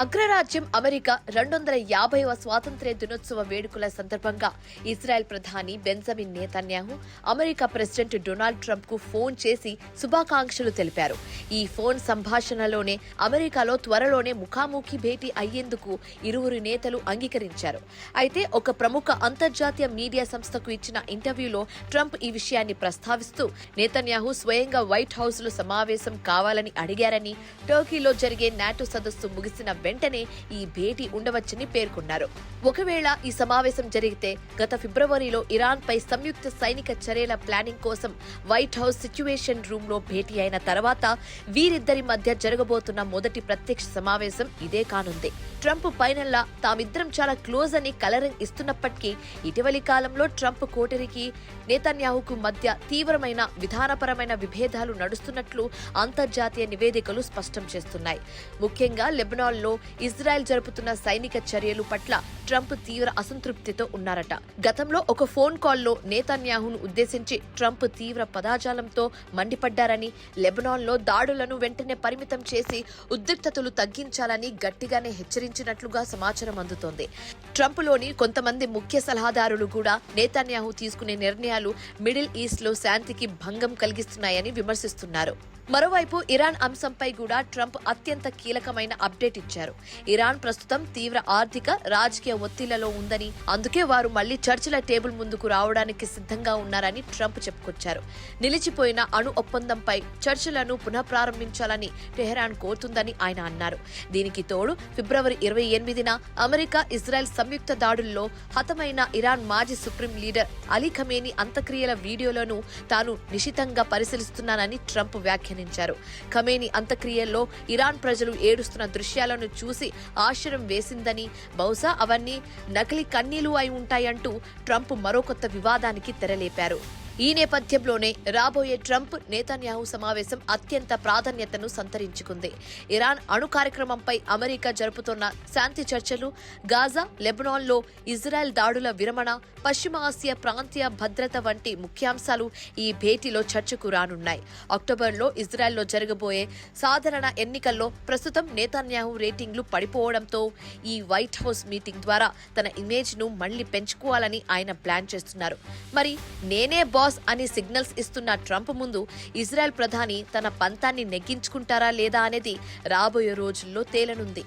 అగ్రరాజ్యం అమెరికా 250వ స్వాతంత్ర్య దినోత్సవ వేడుకల సందర్భంగా ఇజ్రాయెల్ ప్రధాని Benjamin Netanyahu America president Donald Trump కు ఫోన్ చేసి శుభాకాంక్షలు తెలిపారు. ఈ ఫోన్ సంభాషణలోనే అమెరికాలో త్వరలోనే ముఖాముఖి భేటీ అయ్యేందుకు ఇరువురు నేతలు అంగీకరించారు. అయితే ఒక ప్రముఖ అంతర్జాతీయ మీడియా సంస్థకు ఇచ్చిన ఇంటర్వ్యూలో ట్రంప్ ఈ విషయాన్ని ప్రస్తావిస్తూ నెతన్యాహు స్వయంగా వైట్ హౌస్ లో సమావేశం కావాలని అడిగారని, టర్కీలో జరిగే నాటో సదస్సు ముగిసిన వెంటనే ఈ భేటీ ఉండవచ్చని పేర్కొన్నారు. ఒకవేళ ఈ సమావేశం జరిగితే గత ఫిబ్రవరిలో ఇరాన్ పై సంయుక్త సైనిక చర్యల ప్లానింగ్ కోసం వైట్ హౌస్ సిచ్యువేషన్ రూమ్ లో భేటీ అయిన తర్వాత వీరిద్దరి మధ్య జరగబోతున్న మొదటి ప్రత్యక్ష సమావేశం ఇదే కానుంది. ట్రంప్ పైనల్లా తామిద్దరం చాలా క్లోజ్ అని కలరింగ్ ఇస్తున్నప్పటికీ ఇటీవలి కాలంలో ట్రంప్ కోటరికి నెతన్యాహుకు మధ్య తీవ్రమైన విధానపరమైన విభేదాలు నడుస్తున్నట్లు అంతర్జాతీయ నివేదికలు స్పష్టం చేస్తున్నాయి. ముఖ్యంగా లెబనాన్లో ఇజ్రాయెల్ జరుపుతున్న సైనిక చర్యలు పట్ల ట్రంప్ తీవ్ర అసంతృప్తితో ఉన్నారట. గతంలో ఒక ఫోన్ కాల్లో నెతన్యాహును ఉద్దేశించి ట్రంప్ తీవ్ర పదజాలంతో మండిపడ్డారని, లెబనాన్లో దాడులను వెంటనే పరిమితం చేసి ఉద్రిక్తతలు తగ్గించాలని గట్టిగానే హెచ్చరించినట్లుగా సమాచారం అందుతోంది. ట్రంప్లోని కొంతమంది ముఖ్య సలహాదారులు కూడా నెతన్యాహు తీసుకునే నిర్ణయాలు మిడిల్ ఈస్ట్ లో శాంతికి భంగం కలిగిస్తున్నాయని విమర్శిస్తున్నారు. మరోవైపు ఇరాన్ అంశంపై కూడా ట్రంప్ అత్యంత కీలకమైన అప్డేట్ ఇచ్చారు. ఇరాన్ ప్రస్తుతం తీవ్ర ఆర్థిక, రాజకీయ ఒత్తిళ్లలో ఉందని, అందుకే వారు మళ్లీ చర్చల టేబుల్ ముందుకు రావడానికి సిద్ధంగా ఉన్నారని ట్రంప్ చెప్పుకొచ్చారు. నిలిచిపోయిన అణు ఒప్పందంపై చర్చలను పునఃప్రారంభించాలని టెహరాన్ కోరుతుందని ఆయన అన్నారు. దీనికి తోడు ఫిబ్రవరి 28న అమెరికా ఇజ్రాయెల్ సంయుక్త దాడుల్లో హతమైన ఇరాన్ మాజీ సుప్రీం లీడర్ అలీ ఖమేనీ అంత్యక్రియల వీడియోలను తాను నిశితంగా పరిశీలిస్తున్నానని ట్రంప్ వ్యాఖ్యానించారు. ఖమేనీ అంత్యక్రియల్లో ఇరాన్ ప్రజలు ఏడుస్తున్న దృశ్యాలను చూసి ఆశ్చర్యం వేసిందని, బహుశా అవన్నీ నకిలీ కన్నీళ్లు అయి ఉంటాయంటూ ట్రంప్ మరో కొత్త వివాదానికి తెరలేపారు. ఈ నేపథ్యంలోనే రాబోయే ట్రంప్ నెతన్యాహు సమావేశం అత్యంత ప్రాధాన్యతను సంతరించుకుంది. ఇరాన్ అణు కార్యక్రమంపై అమెరికా జరుపుతున్న శాంతి చర్చలు, గాజా, లెబనాన్లో ఇజ్రాయెల్ దాడుల విరమణ, పశ్చిమ ఆసియా ప్రాంతీయ భద్రత వంటి ముఖ్యాంశాలు ఈ భేటీలో చర్చకు రానున్నాయి. అక్టోబర్లో ఇజ్రాయెల్లో జరగబోయే సాధారణ ఎన్నికల్లో ప్రస్తుతం నెతన్యాహు రేటింగ్లు పడిపోవడంతో ఈ వైట్ హౌస్ మీటింగ్ ద్వారా తన ఇమేజ్ ను మళ్లీ పెంచుకోవాలని ఆయన ప్లాన్ చేస్తున్నారు. మరి నేనే బాస్ అని సిగ్నల్స్ ఇస్తున్న ట్రంప్ ముందు ఇజ్రాయెల్ ప్రధాని తన పంతాన్ని నెగ్గించుకుంటారా లేదా అనేది రాబోయే రోజుల్లో తేలనుంది.